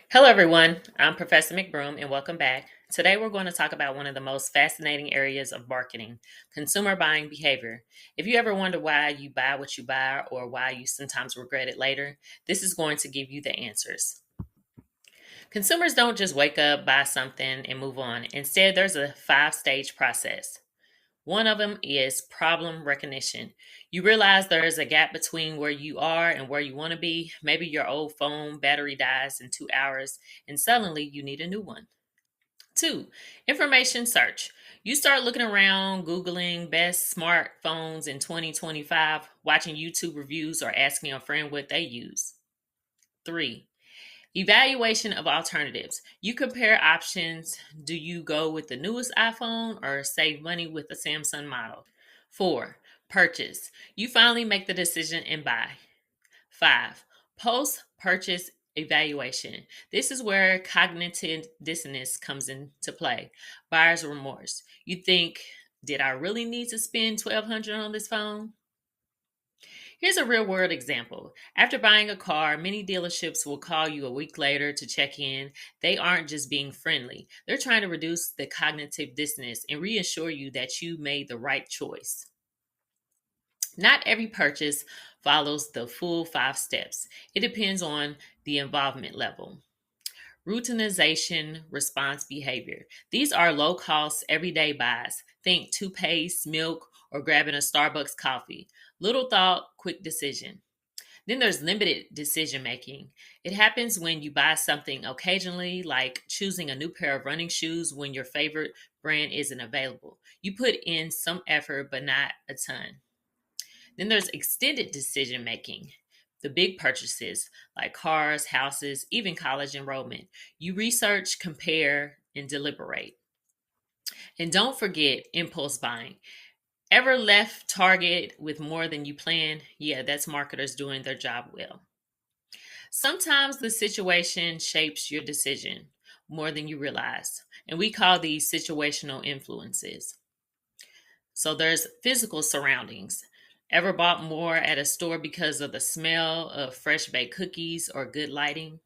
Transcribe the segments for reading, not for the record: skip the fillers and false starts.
Hello, everyone. I'm Professor McBroom, and welcome back. Today, we're going to talk about one of the most fascinating areas of marketing consumer buying behavior. If you ever wonder why you buy what you buy or why you sometimes regret it later, this is going to give you the answers. Consumers don't just wake up, buy something, and move on. Instead, there's a five-stage process. One of them is problem recognition. You realize there is a gap between where you are and where you want to be. Maybe your old phone battery dies in 2 hours and suddenly you need a new one. Two, information search. You start looking around, Googling best smartphones in 2025, watching YouTube reviews, or asking a friend what they use. Three, evaluation of alternatives. You compare options. Do you go with the newest iPhone or save money with the Samsung model? Four, purchase. You finally make the decision and buy. Five, post purchase evaluation. This is where cognitive dissonance comes into play. Buyer's remorse. You think, did I really need to spend 1200 on this phone? Here's a real world example. After buying a car, many dealerships will call you a week later to check in. They aren't just being friendly, they're trying to reduce the cognitive dissonance and reassure you that you made the right choice. Not every purchase follows the full five steps, it depends on the involvement level. Routinization response behavior. These are low cost, everyday buys. Think toothpaste, milk, or grabbing a Starbucks coffee. Little thought, quick decision. Then there's limited decision making. It happens when you buy something occasionally, like choosing a new pair of running shoes when your favorite brand isn't available. You put in some effort, but not a ton. Then there's extended decision making. The big purchases like cars, houses, even college enrollment. You research, compare, and deliberate. And don't forget impulse buying. Ever left Target with more than you planned? Yeah, that's marketers doing their job well. Sometimes the situation shapes your decision more than you realize, and we call these situational influences. So there's physical surroundings. Ever bought more at a store because of the smell of fresh baked cookies or good lighting?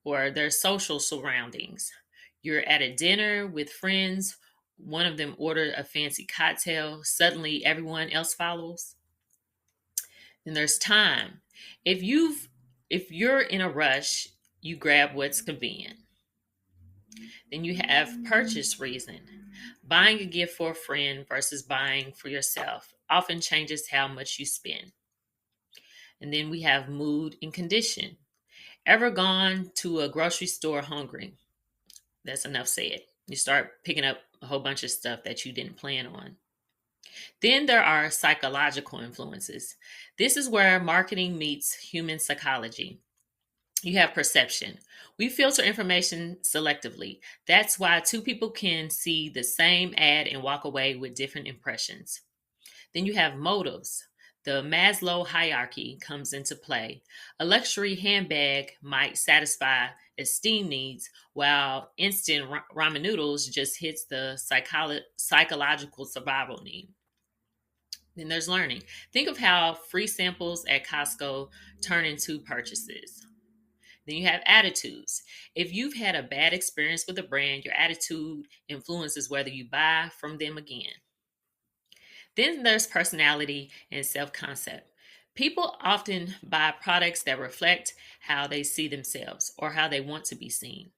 Or there's social surroundings. You're at a dinner with friends, one of them ordered a fancy cocktail, suddenly everyone else follows. Then there's time. If you've if you're in a rush, you grab what's convenient. Then you have purchase reason. Buying a gift for a friend versus buying for yourself often changes how much you spend. And then we have mood and condition. Ever gone to a grocery store hungry? That's enough said. You start picking up a whole bunch of stuff that you didn't plan on. Then there are psychological influences. This is where marketing meets human psychology. You have perception. We filter information selectively. That's why two people can see the same ad and walk away with different impressions. Then you have motives. The Maslow hierarchy comes into play. A luxury handbag might satisfy esteem needs, while instant ramen noodles just hits the psychological survival need. Then there's learning. Think of how free samples at Costco turn into purchases. Then you have attitudes. If you've had a bad experience with a brand, your attitude influences whether you buy from them again. Then there's personality and self concept. People often buy products that reflect how they see themselves or how they want to be seen.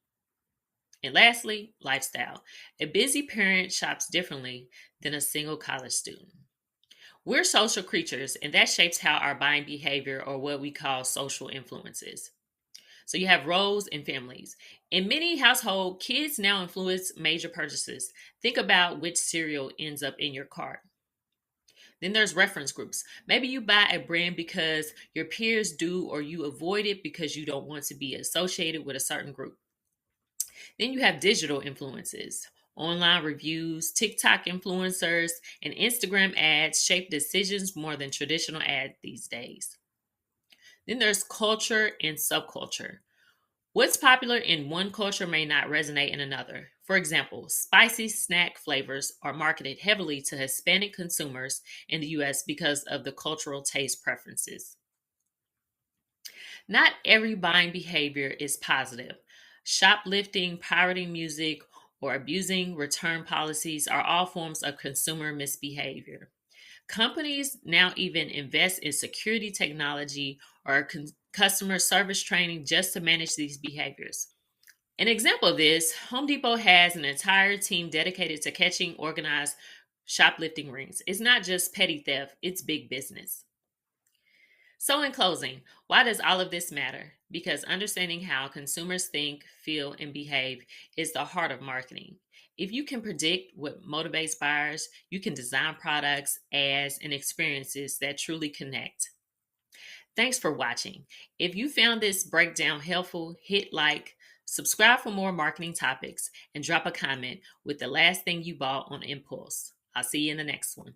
And lastly, lifestyle. A busy parent shops differently than a single college student. We're social creatures, and that shapes how our buying behavior or what we call social influences. So you have roles and families. In many households, kids now influence major purchases. Think about which cereal ends up in your cart. Then there's reference groups. Maybe you buy a brand because your peers do, or you avoid it because you don't want to be associated with a certain group. Then you have digital influences. Online reviews, TikTok influencers, and Instagram ads shape decisions more than traditional ads these days. Then there's culture and subculture. What's popular in one culture may not resonate in another. For example, spicy snack flavors are marketed heavily to Hispanic consumers in the US because of the cultural taste preferences. Not every buying behavior is positive. Shoplifting, pirating music, or abusing return policies are all forms of consumer misbehavior. Companies now even invest in security technology or customer service training just to manage these behaviors. An example of this, Home Depot has an entire team dedicated to catching organized shoplifting rings. It's not just petty theft, it's big business. So, in closing, why does all of this matter? Because understanding how consumers think, feel, and behave is the heart of marketing. If you can predict what motivates buyers, you can design products, ads, and experiences that truly connect. Thanks for watching. If you found this breakdown helpful, hit like, subscribe for more marketing topics, and drop a comment with the last thing you bought on impulse. I'll see you in the next one.